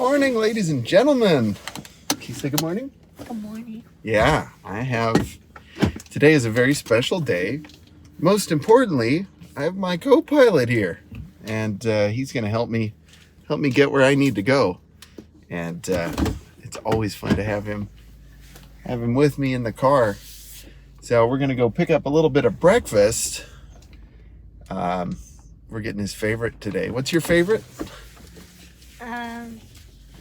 morning, ladies and gentlemen. Can you say good morning? Good morning. Yeah, today is a very special day. Most importantly, I have my co-pilot here, and he's going to help me get where I need to go. And it's always fun to have him with me in the car. So we're going to go pick up a little bit of breakfast. We're getting his favorite today. What's your favorite?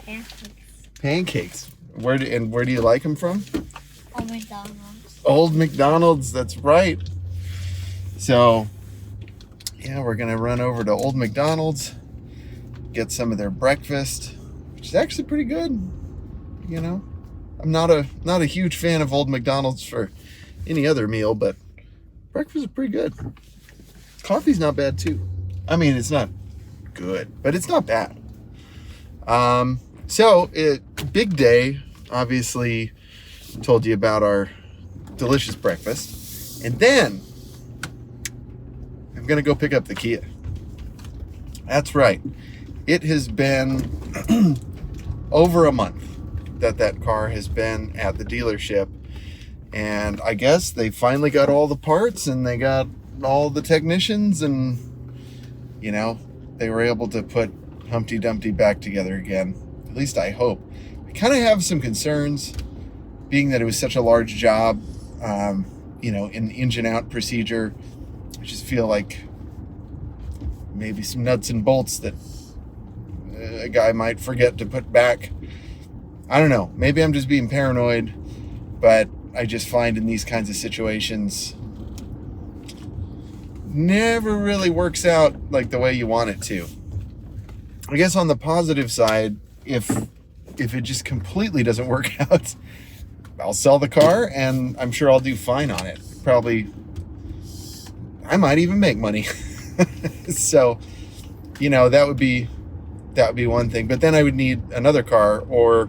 Pancakes. Pancakes. Where do you like them from? Old McDonald's. Old McDonald's, that's right. So, yeah, we're gonna run over to Old McDonald's, get some of their breakfast, which is actually pretty good. You know, I'm not a huge fan of Old McDonald's for any other meal, but breakfast is pretty good. Coffee's not bad too. I mean, it's not good, but it's not bad. Big day. Obviously, told you about our delicious breakfast, and then I'm gonna go pick up the Kia. That's right. It has been over a month that car has been at the dealership, and I guess they finally got all the parts and they got all the technicians, and they were able to put Humpty Dumpty back together again. At least I hope. I kind of have some concerns, being that it was such a large job, in the engine out procedure. I just feel like maybe some nuts and bolts that a guy might forget to put back. I don't know. Maybe I'm just being paranoid, but I just find in these kinds of situations, never really works out like the way you want it to. I guess on the positive side, if it just completely doesn't work out, I'll sell the car and I'm sure I'll do fine on it. Probably, I might even make money. So, that would be one thing. But then I would need another car, or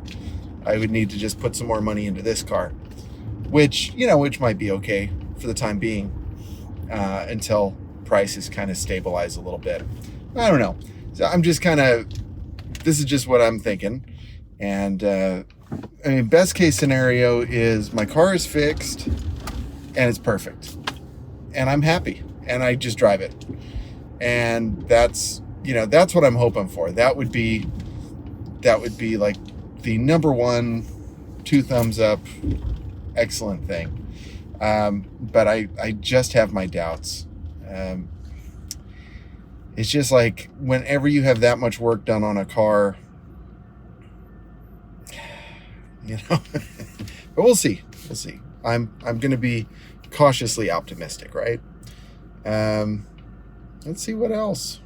I would need to just put some more money into this car, which might be okay for the time being, until prices kind of stabilize a little bit. I don't know. So I'm just this is just what I'm thinking. And best case scenario is my car is fixed and it's perfect and I'm happy and I just drive it. And that's what I'm hoping for. That would be like the number one, 2 thumbs up, excellent thing. But I just have my doubts. It's just like whenever you have that much work done on a car, but we'll see. I'm going to be cautiously optimistic, right? Let's see what else.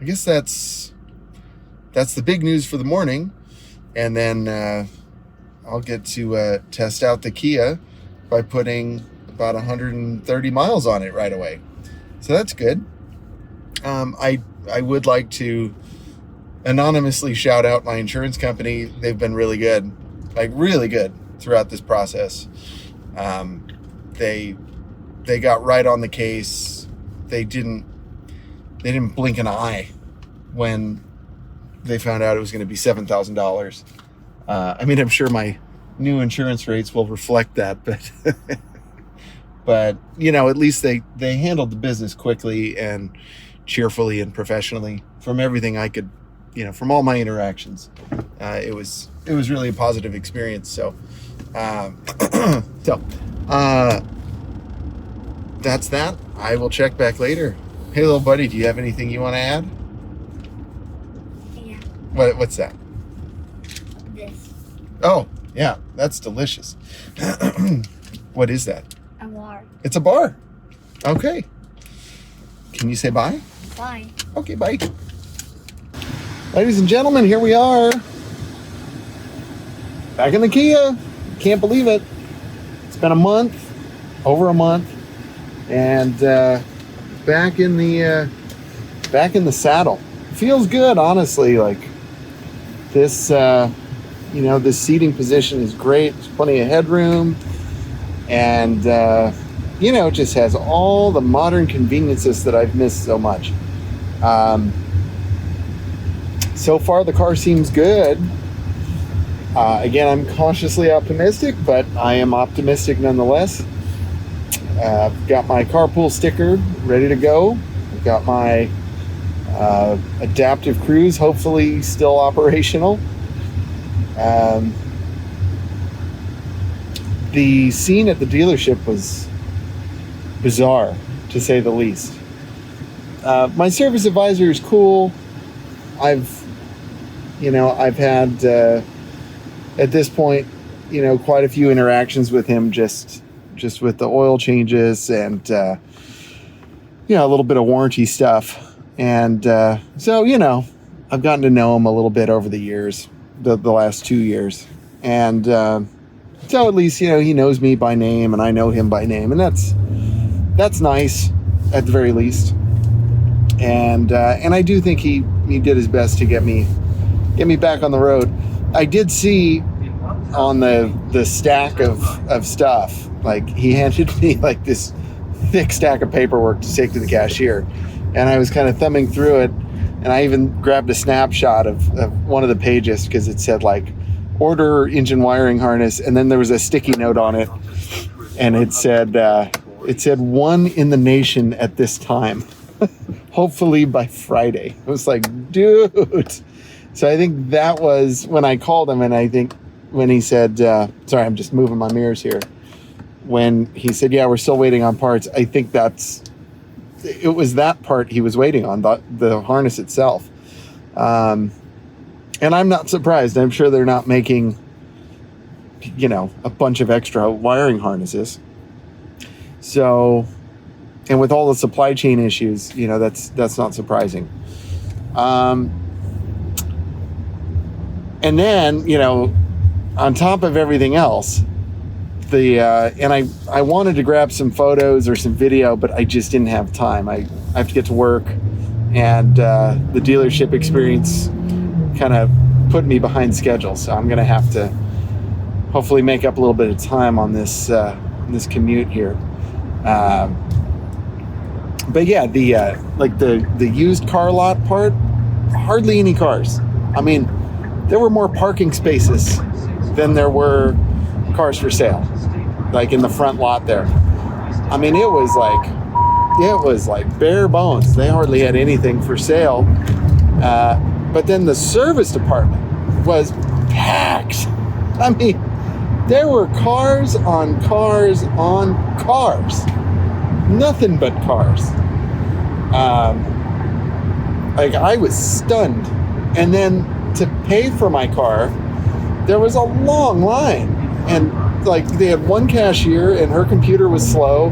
I guess that's the big news for the morning. And then I'll get to test out the Kia by putting about 130 miles on it right away. So that's good. I would like to anonymously shout out my insurance company. They've been really good, throughout this process. They got right on the case. They didn't blink an eye when they found out it was going to be $7,000. I'm sure my new insurance rates will reflect that, but but at least they handled the business quickly and cheerfully and professionally. From everything I could, from all my interactions, it was really a positive experience. So that's that. I will check back later. Hey, little buddy, do you have anything you want to add? Yeah. What's that? This. Oh, yeah, that's delicious. What is that? A bar. It's a bar. Okay. Can you say bye? Bye. Okay, bye. Ladies and gentlemen, here we are. Back in the Kia. Can't believe it. It's been over a month, and back in the saddle. Feels good, honestly. Like this, this seating position is great. There's plenty of headroom, and it just has all the modern conveniences that I've missed so much. so far the car seems good. Again, I'm cautiously optimistic, but I am optimistic nonetheless. I've got my carpool sticker ready to go. I've got my adaptive cruise hopefully still operational. The scene at the dealership was bizarre, to say the least. My service advisor is cool. I've had at this point, quite a few interactions with him, just with the oil changes and a little bit of warranty stuff. And so I've gotten to know him a little bit over the years, the last 2 years, and so at least he knows me by name and I know him by name, and that's nice at the very least. And I do think he did his best to get me back on the road. I did see on the stack of stuff, like he handed me like this thick stack of paperwork to take to the cashier, and I was kind of thumbing through it, and I even grabbed a snapshot of one of the pages because it said like order engine wiring harness, and then there was a sticky note on it, and it said one in the nation at this time. Hopefully by Friday. I was like, dude. So I think that was when I called him, and I think when he said, sorry, I'm just moving my mirrors here. When he said, yeah, we're still waiting on parts, I think it was that part he was waiting on, the harness itself. And I'm not surprised. I'm sure they're not making, a bunch of extra wiring harnesses. So, and with all the supply chain issues, that's not surprising. And then, on top of everything else, and I wanted to grab some photos or some video, but I just didn't have time. I have to get to work, and the dealership experience kind of put me behind schedule. So I'm going to have to hopefully make up a little bit of time on this commute here. But yeah, the used car lot part, hardly any cars. I mean, there were more parking spaces than there were cars for sale, like in the front lot there. I mean, it was like bare bones. They hardly had anything for sale. But then the service department was packed. I mean, there were cars on cars on cars. Nothing but cars. I was stunned. And then to pay for my car, there was a long line. And they had one cashier, and her computer was slow.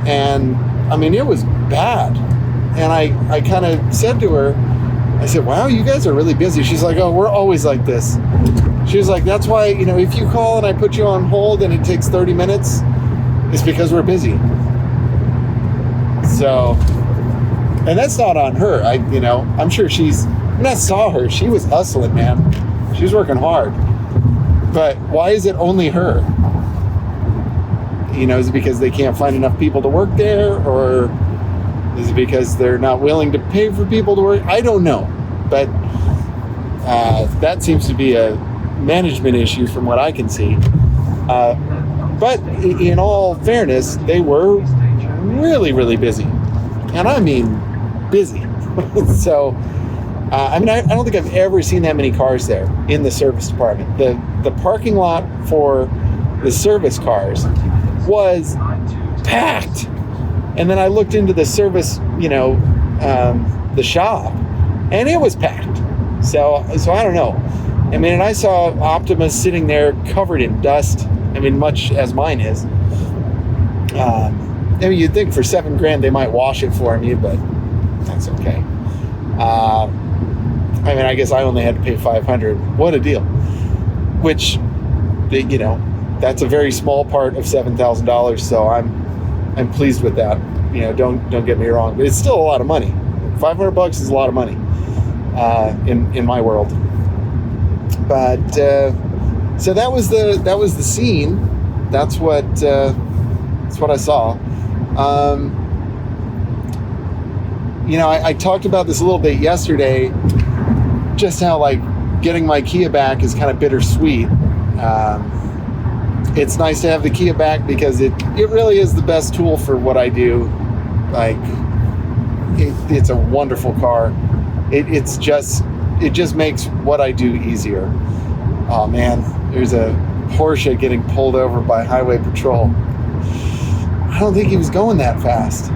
And I mean, it was bad. And I kind of said to her, I said, wow, you guys are really busy. She's like, oh, we're always like this. She was like, that's why, if you call and I put you on hold and it takes 30 minutes, it's because we're busy. So, and that's not on her. I'm sure when I saw her, she was hustling, man. She was working hard. But why is it only her? Is it because they can't find enough people to work there? Or is it because they're not willing to pay for people to work? I don't know. But that seems to be a management issue from what I can see. But in all fairness, they were really, really busy. And I mean busy. So, I don't think I've ever seen that many cars there in the service department. The parking lot for the service cars was packed. And then I looked into the service, the shop, and it was packed. So I don't know. I mean, and I saw Optima sitting there covered in dust. I mean, much as mine is. You'd think for $7,000 they might wash it for me, but that's okay. I guess I only had to pay $500. What a deal! Which, that's a very small part of $7,000. So I'm pleased with that. Don't get me wrong, but it's still a lot of money. $500 is a lot of money in my world. But so that was the scene. That's what I saw. I talked about this a little bit yesterday. just how like getting my Kia back is kind of bittersweet. It's nice to have the Kia back because it really is the best tool for what I do. Like, it's a wonderful car. It just makes what I do easier. Oh man, there's a Porsche getting pulled over by highway patrol. I don't think he was going that fast.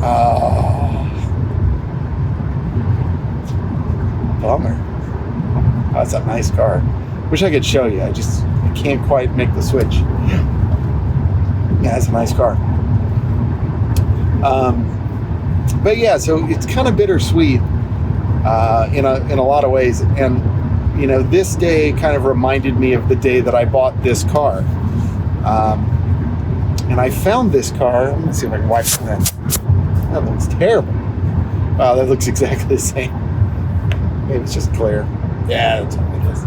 Oh, bummer. Oh, that's a nice car. Wish I could show you. I can't quite make the switch. Yeah, it's a nice car. But yeah, so it's kind of bittersweet in a lot of ways. And you know, this day kind of reminded me of the day that I bought this car. And I found this car. Let me see if I can wipe that. That looks terrible. Wow, that looks exactly the same. Maybe it's just clear. Yeah, that's what it is.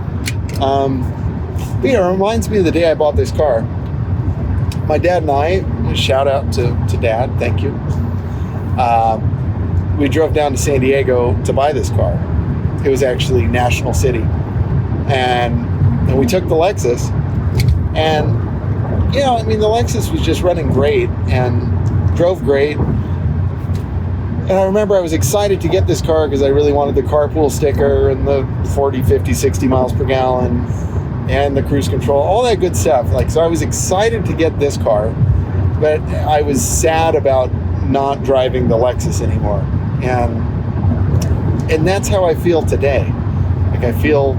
But yeah, it reminds me of the day I bought this car. My dad and I, shout out to Dad, thank you. We drove down to San Diego to buy this car. It was actually National City. And we took the Lexus. And, you know, I mean, the Lexus was just running great and drove great. And I remember I was excited to get this car because I really wanted the carpool sticker and the 40, 50, 60 miles per gallon and the cruise control, all that good stuff. Like, so I was excited to get this car, but I was sad about not driving the Lexus anymore. And that's how I feel today. Like, I feel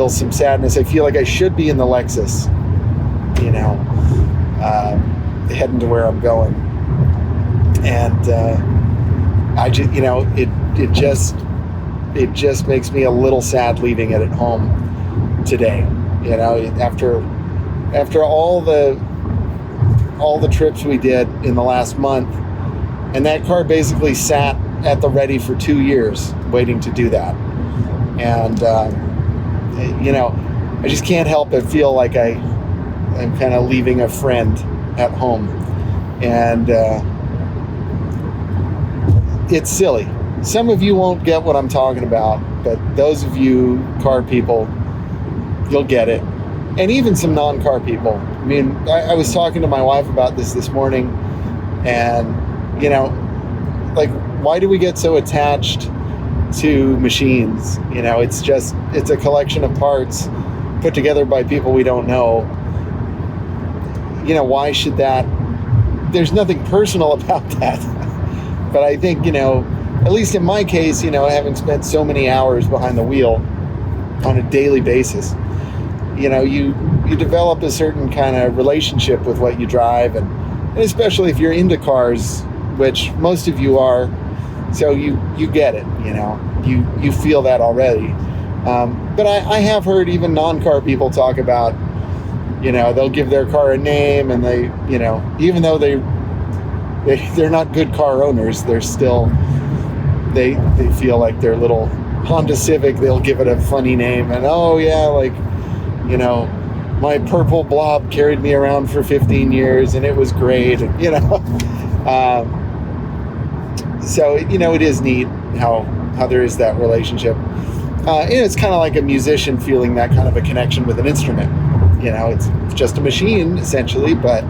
some sadness. I feel like I should be in the Lexus, you know, heading to where I'm going. And I just, you know, it just makes me a little sad leaving it at home today. You know, after all the trips we did in the last month, and that car basically sat at the ready for 2 years waiting to do that. And you know, I just can't help but feel like I'm kind of leaving a friend at home. And it's silly. Some of you won't get what I'm talking about, but those of you car people, you'll get it. And even some non-car people. I mean, I was talking to my wife about this morning, and, you know, like, why do we get so attached to machines? You know, it's a collection of parts put together by people we don't know. You know, why should that? There's nothing personal about that. But I think, you know, at least in my case, you know, having spent so many hours behind the wheel on a daily basis, you know, you develop a certain kind of relationship with what you drive, and especially if you're into cars, which most of you are, so you get it, you know, you feel that already. But I have heard even non-car people talk about, you know, they'll give their car a name, and they, you know, even though they're not good car owners, they're still, they feel like their little Honda Civic, they'll give it a funny name, and oh yeah, like, you know, my purple blob carried me around for 15 years and it was great, and, you know. So, you know, it is neat how there is that relationship. And it's kind of like a musician feeling that kind of a connection with an instrument. You know, it's just a machine essentially, but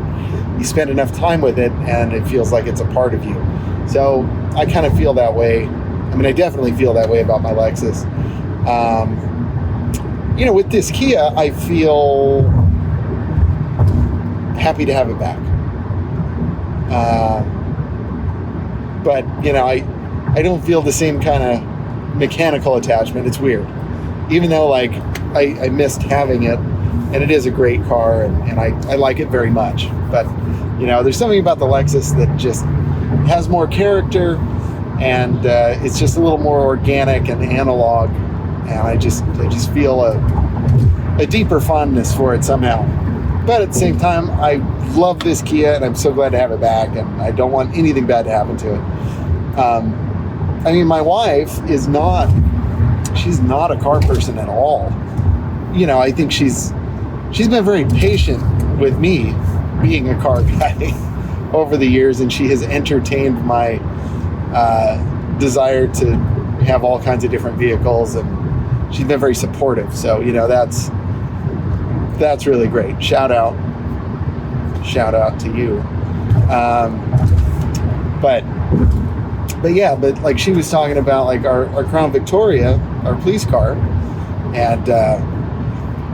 you spend enough time with it and it feels like it's a part of you. So I kind of feel that way. I mean, I definitely feel that way about my Lexus. You know, with this Kia, I feel happy to have it back. But, you know, I don't feel the same kind of mechanical attachment. It's weird. Even though, like, I missed having it, and it is a great car, and I like it very much. But, you know, there's something about the Lexus that just has more character, and it's just a little more organic and analog, and I just feel a deeper fondness for it somehow. But at the same time, I love this Kia, and I'm so glad to have it back, and I don't want anything bad to happen to it. I mean, my wife she's not a car person at all. You know, I think she's been very patient with me being a car guy over the years, and she has entertained my desire to have all kinds of different vehicles, and she's been very supportive. So, you know, that's really great. Shout out to you. But yeah, but like she was talking about like our Crown Victoria, our police car, and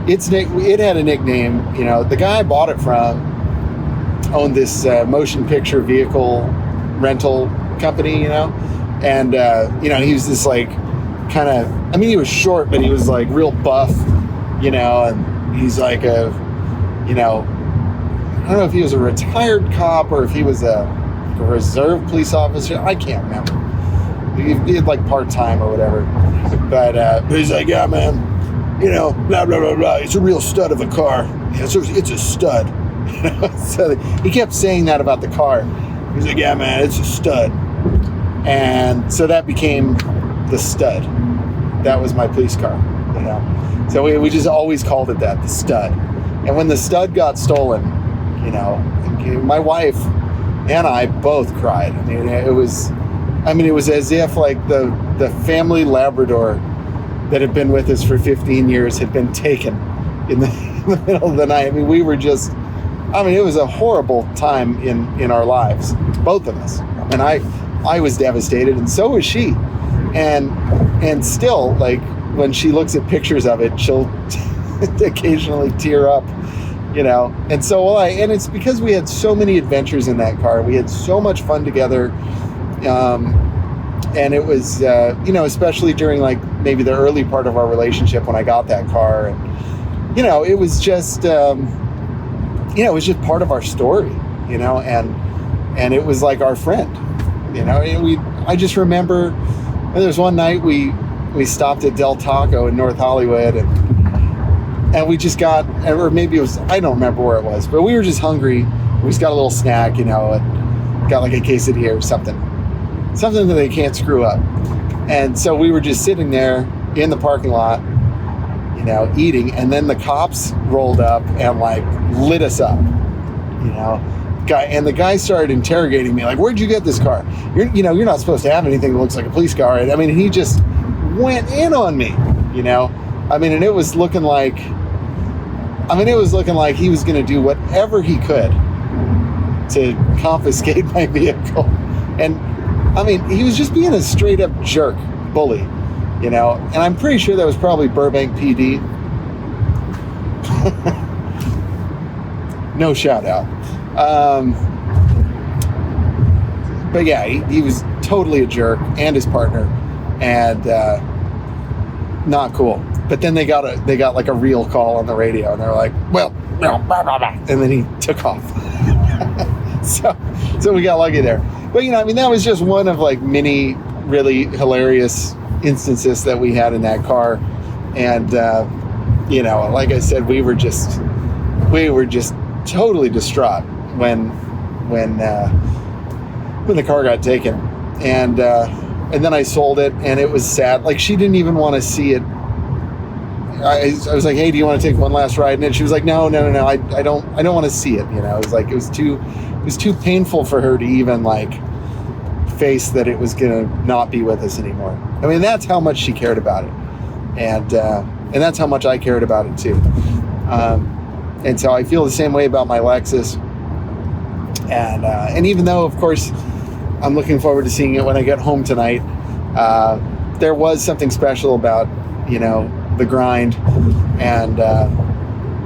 it had a nickname. You know, the guy I bought it from owned this motion picture vehicle rental company, you know, and you know, he was this like kind of, I mean, he was short, but he was like real buff, you know, and he's like a, you know, I don't know if he was a retired cop or if he was a reserve police officer. I can't remember. He did like part-time or whatever. But he's like, yeah, man, you know, blah, blah, blah, blah. It's a real stud of a car. Yeah, it's a stud. You know? So he kept saying that about the car. He's like, yeah, man, it's a stud. And so that became the stud. That was my police car, you know. So we just always called it that, the stud. And when the stud got stolen, you know, my wife and I both cried. I mean, it was as if like the family Labrador that had been with us for 15 years had been taken in the middle of the night. I mean, we were just, I mean, it was a horrible time in our lives, both of us. And I was devastated, and so was she. And still, like, when she looks at pictures of it, she'll occasionally tear up, you know. And so will I. And it's because we had so many adventures in that car. We had so much fun together. And it was, you know, especially during like maybe the early part of our relationship when I got that car. And, you know, it was just, you know, it was just part of our story, you know, and it was like our friend, you know. I just remember there was one night we stopped at Del Taco in North Hollywood, and we just got, or maybe it was, I don't remember where it was, but we were just hungry. We just got a little snack, you know, and got like a quesadilla or something that they can't screw up. And so we were just sitting there in the parking lot, you know, eating, and then the cops rolled up and like lit us up, you know. And the guy started interrogating me, like, where'd you get this car? You're not supposed to have anything that looks like a police car. I mean, he just went in on me, you know. I mean, and it was looking like he was going to do whatever he could to confiscate my vehicle. And I mean, he was just being a straight up jerk, bully, you know. And I'm pretty sure that was probably Burbank PD. No shout out. But yeah, he was totally a jerk, and his partner, and not cool. But then they got like a real call on the radio, and they're like, well, blah, blah, blah. And then he took off. so we got lucky there. But, you know, I mean, that was just one of like many really hilarious instances that we had in that car. And you know, like I said, we were just totally distraught when the car got taken, and then I sold it, and it was sad. Like, she didn't even want to see it. I was like, hey, do you want to take one last ride? And she was like, no, I don't want to see it. You know, it was too painful for her to even like face that it was gonna not be with us anymore. I mean, that's how much she cared about it, and that's how much I cared about it too. And so I feel the same way about my Lexus. And even though, of course, I'm looking forward to seeing it when I get home tonight, there was something special about, you know, the grind and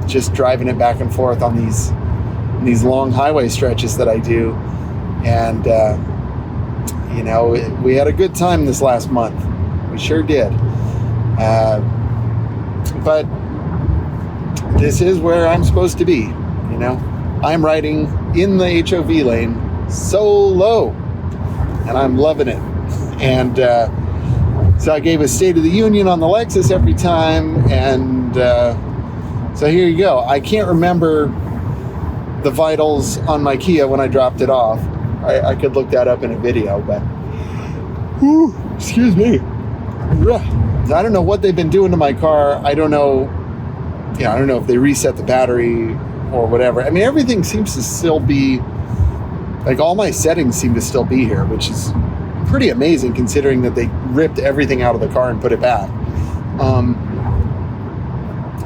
just driving it back and forth on these long highway stretches that I do. And, you know, we had a good time this last month. We sure did. But this is where I'm supposed to be, you know. I'm riding in the HOV lane solo, and I'm loving it. And so I gave a State of the Union on the Lexus every time, and so here you go. I can't remember the vitals on my Kia when I dropped it off. I could look that up in a video, but excuse me. I don't know what they've been doing to my car. I don't know. I don't know if they reset the battery or whatever. I mean, everything seems to still be, like, all my settings seem to still be here, which is pretty amazing considering that they ripped everything out of the car and put it back.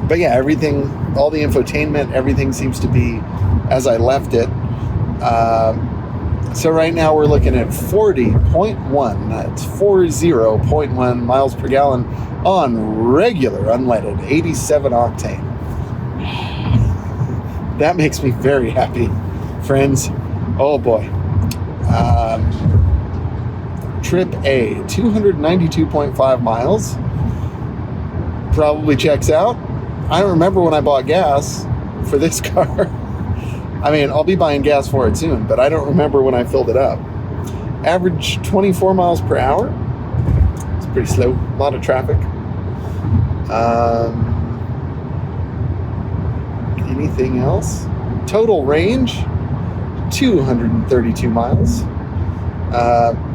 But yeah, everything, all the infotainment, everything seems to be as I left it. So right now we're looking at 40.1, that's 40.1 miles per gallon on regular unleaded 87 octane. That makes me very happy, friends. Oh boy. Trip A, 292.5 miles. Probably checks out. I don't remember when I bought gas for this car. I mean, I'll be buying gas for it soon, but I don't remember when I filled it up. Average 24 miles per hour. It's pretty slow. A lot of traffic. Anything else? Total range, 232 miles.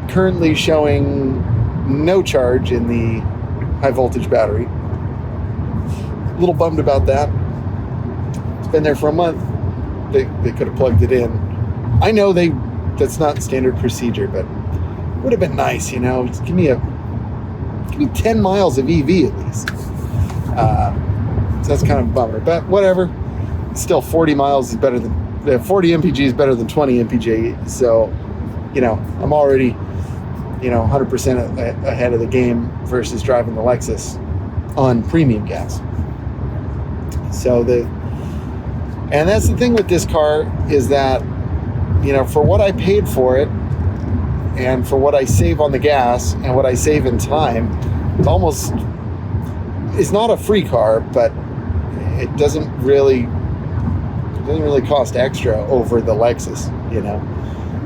Currently showing no charge in the high voltage battery. A little bummed about that. It's been there for a month. They could have plugged it in. I know that's not standard procedure, but it would have been nice, you know. Just give me 10 miles of EV at least. So that's kind of a bummer, but whatever. Still, 40 miles is better than 40 mpg is better than 20 mpg. So, you know, I'm already, 100% ahead of the game versus driving the Lexus on premium gas. So and that's the thing with this car is that, for what I paid for it and for what I save on the gas and what I save in time, it's not a free car, but it doesn't really cost extra over the Lexus,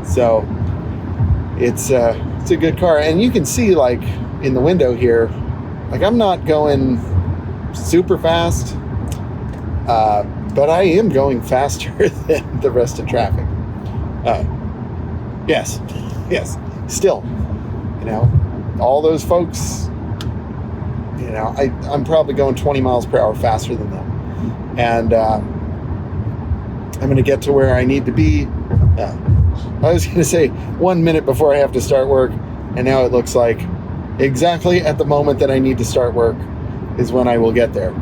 So it's a good car. And you can see, like, in the window here, like, I'm not going super fast, but I am going faster than the rest of traffic. Yes, still, all those folks, I'm probably going 20 miles per hour faster than them. And I'm going to get to where I need to be. I was going to say 1 minute before I have to start work, and now it looks like exactly at the moment that I need to start work is when I will get there.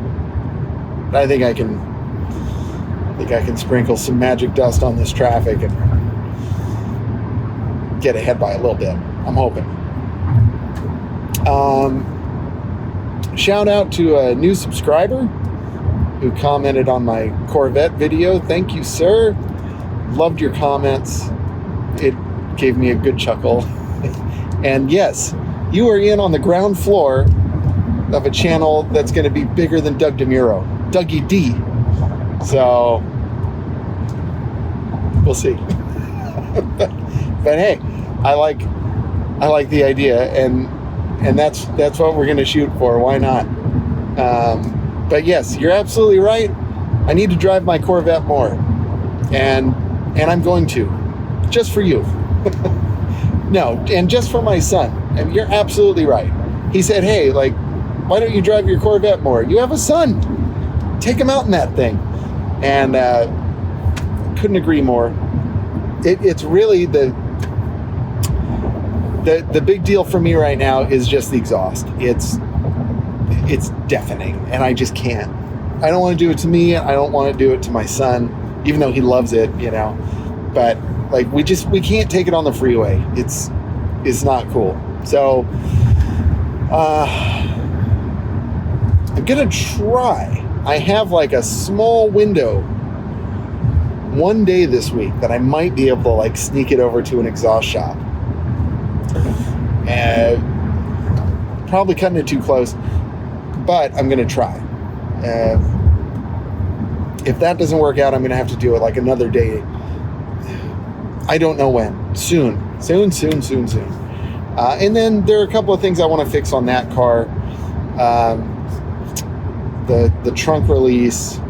I think I can sprinkle some magic dust on this traffic and get ahead by a little bit. I'm hoping. Shout out to a new subscriber who commented on my Corvette video. Thank you, sir. Loved your comments. It gave me a good chuckle. And yes, you are in on the ground floor of a channel that's going to be bigger than Doug DeMuro, Dougie D. So we'll see. but hey, I like the idea, and that's what we're going to shoot for. Why not? But yes, you're absolutely right. I need to drive my Corvette more, and I'm going to, just for you. No, and just for my son. And you're absolutely right. He said, "Hey, like, why don't you drive your Corvette more? You have a son. Take him out in that thing." And couldn't agree more. It's really the big deal for me right now is just the exhaust. It's deafening, and I just can't. I don't want to do it to me. I don't want to do it to my son, even though he loves it, But like we can't take it on the freeway. It's not cool. So I'm gonna try. I have like a small window one day this week that I might be able to like sneak it over to an exhaust shop. And probably cutting it too close, but I'm gonna try. If that doesn't work out, I'm gonna have to do it like another day. I don't know when. Soon. And then there are a couple of things I want to fix on that car. The trunk release,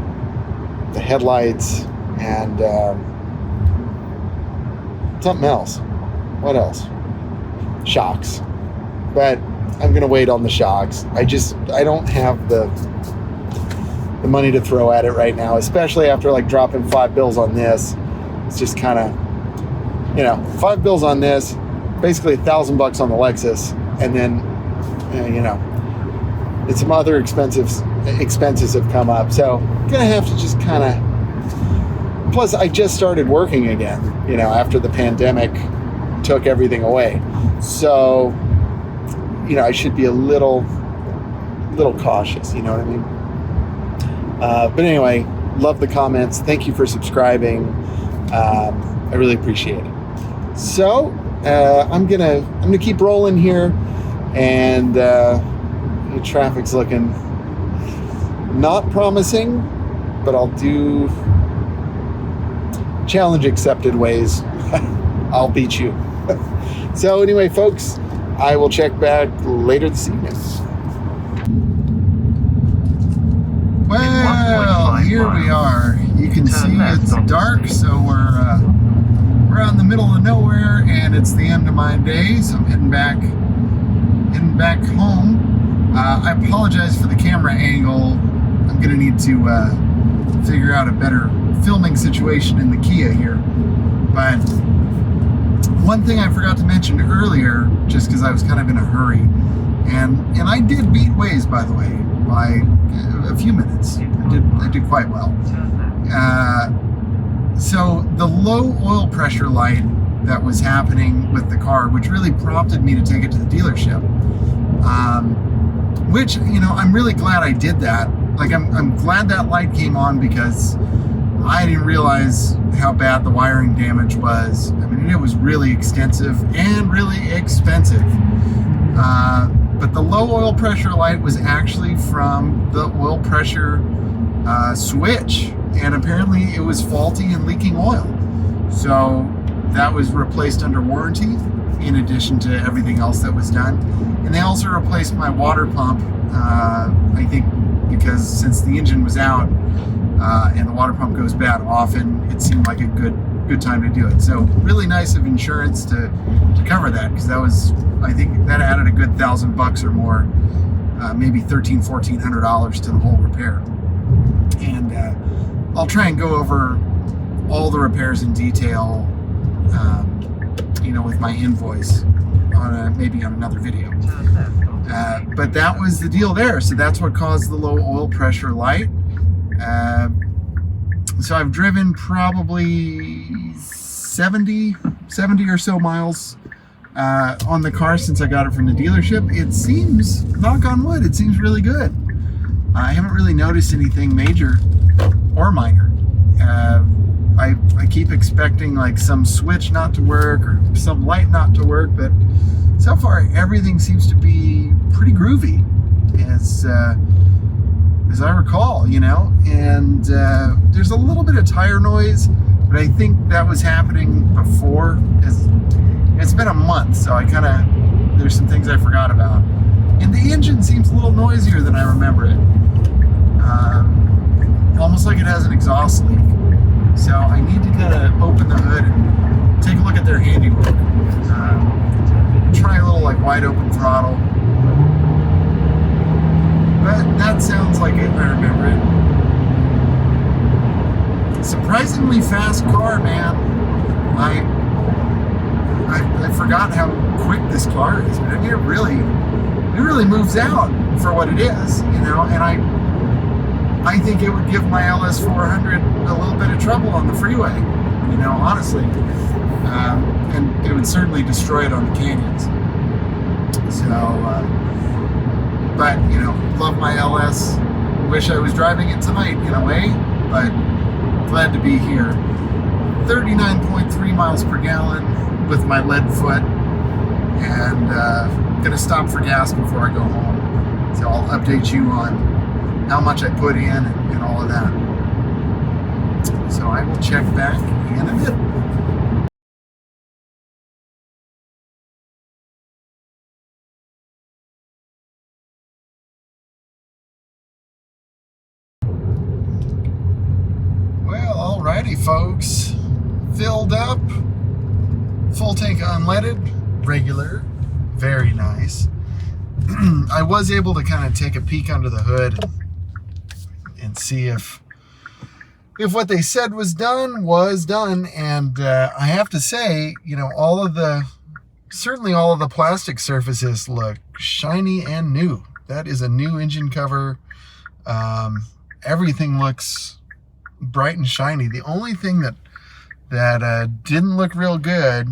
the headlights, and something else. What else? Shocks. But I'm gonna wait on the shocks. I don't have the money to throw at it right now, especially after like dropping $5 on this. It's just kind of, $5 on this, basically $1,000 on the Lexus, and then you know, and some other expenses have come up. So gonna have to just kind of. Plus, I just started working again. You know, after the pandemic took everything away. So, you know, I should be a little cautious. You know what I mean? But anyway, love the comments. Thank you for subscribing. I really appreciate it. So I'm gonna keep rolling here, and the traffic's looking not promising, but I'll do challenge accepted ways. I'll beat you. So anyway, folks, I will check back later this evening. Well, here we are. You can see it's dark, so we're out in the middle of nowhere, and it's the end of my day, so I'm heading back home. I apologize for the camera angle. I'm gonna need to figure out a better filming situation in the Kia here. But one thing I forgot to mention earlier, just because I was kind of in a hurry, and I did beat Waze, by the way, by a few minutes. I did quite well. So the low oil pressure light that was happening with the car, which really prompted me to take it to the dealership, which, you know, I'm really glad I did that. Like, I'm glad that light came on, because I didn't realize how bad the wiring damage was. I mean, it was really extensive and really expensive. But the low oil pressure light was actually from the oil pressure switch, and apparently it was faulty and leaking oil. So that was replaced under warranty, in addition to everything else that was done. And they also replaced my water pump, I think because since the engine was out, and the water pump goes bad often, it seemed like a good time to do it. So really nice of insurance to cover that, because that was, I think that added a good $1,000 or more, maybe $1,400 to the whole repair. And I'll try and go over all the repairs in detail, you know, with my invoice on maybe on another video. But that was the deal there. So that's what caused the low oil pressure light. So I've driven probably 70 or so miles on the car since I got it from the dealership. It seems, knock on wood, it seems really good. I haven't really noticed anything major or minor. I keep expecting like some switch not to work or some light not to work, but so far everything seems to be pretty groovy, as I recall, you know. And there's a little bit of tire noise, but I think that was happening before. It's been a month, so there's some things I forgot about. And the engine seems a little noisier than I remember it. Almost like it has an exhaust leak. So I need to kind of open the hood and take a look at their handiwork. Try a little like wide open throttle. But that sounds like it, I remember it. Surprisingly fast car, man. I forgot how quick this car is, but I mean, it really moves out for what it is, you know. And I think it would give my LS400 a little bit of trouble on the freeway, you know, honestly. And it would certainly destroy it on the canyons. So, but, you know, love my LS. Wish I was driving it tonight in a way, but glad to be here. 39.3 miles per gallon with my lead foot, and gonna stop for gas before I go home. So I'll update you on how much I put in and all of that. So I will check back in a bit. Well, alrighty, folks. Filled up, full tank unleaded, regular, very nice. I was able to kind of take a peek under the hood and see if what they said was done, and I have to say, you know, all of the certainly all of the plastic surfaces look shiny and new. That is a new engine cover. Everything looks bright and shiny. The only thing that didn't look real good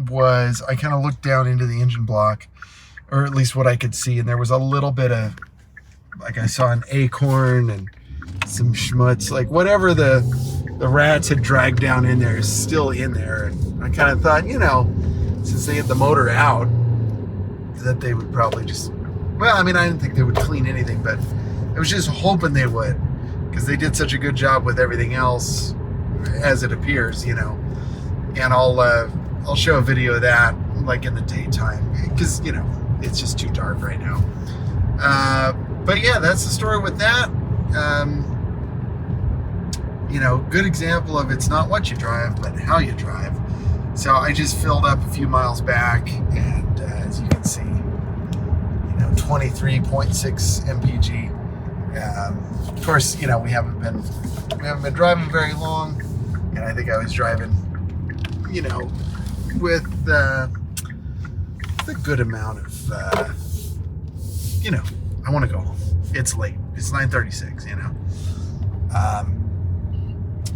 was I kind of looked down into the engine block, or at least what I could see, and there was a little bit of, like, I saw an acorn and some schmutz, like whatever the rats had dragged down in there is still in there. And I kind of thought, you know, since they had the motor out, that they would probably just, well, I mean, I didn't think they would clean anything, but I was just hoping they would, because they did such a good job with everything else, as it appears, you know. And I'll show a video of that, like, in the daytime, because, you know, it's just too dark right now. But yeah, that's the story with that. You know, good example of it's not what you drive, but how you drive. So I just filled up a few miles back, and as you can see, you know, 23.6 mpg. Of course, you know, we haven't been driving very long, and I think I was driving, you know, with a good amount of, you know, I want to go home. It's late. It's 9:36, you know.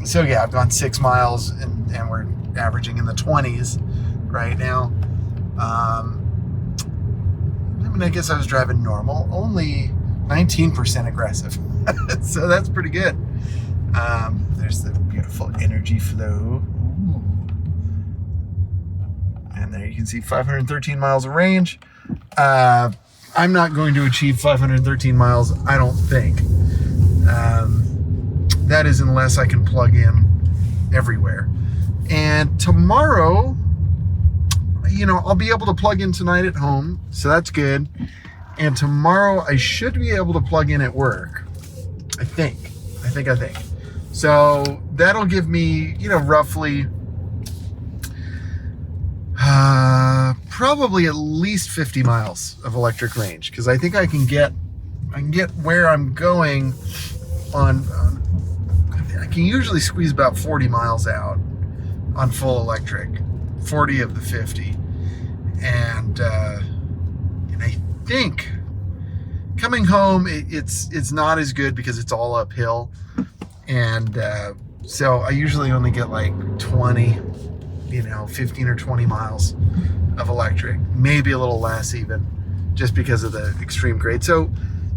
So yeah, I've gone 6 miles, and we're averaging in the 20s right now. I mean, I guess I was driving normal, only 19% aggressive. So that's pretty good. There's the beautiful energy flow. Ooh. And there you can see 513 miles of range. I'm not going to achieve 513 miles, I don't think. That is unless I can plug in everywhere. And tomorrow, you know, I'll be able to plug in tonight at home, so that's good. And tomorrow I should be able to plug in at work. I think. So that'll give me, you know, roughly probably at least 50 miles of electric range, because I think I can get where I'm going on I can usually squeeze about 40 miles out on full electric, 40 of the 50. And I think coming home, it's not as good because it's all uphill. And so I usually only get like 20, you know, 15 or 20 miles of electric, maybe a little less even, just because of the extreme grade. So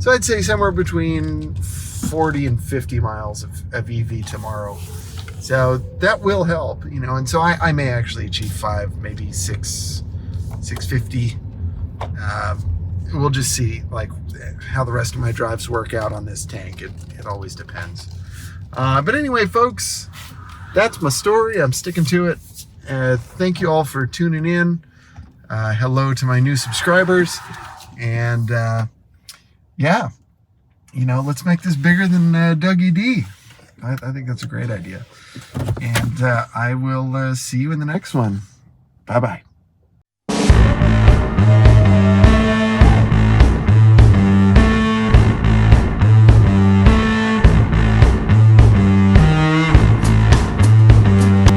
I'd say somewhere between 40 and 50 miles of EV tomorrow. So that will help, you know, and so I may actually achieve 5, maybe 650. We'll just see, like, how the rest of my drives work out on this tank. It always depends. But anyway, folks, that's my story. I'm sticking to it. Thank you all for tuning in. Hello to my new subscribers. And yeah, you know, let's make this bigger than Dougie D. I think that's a great idea. And I will see you in the next one. Bye-bye.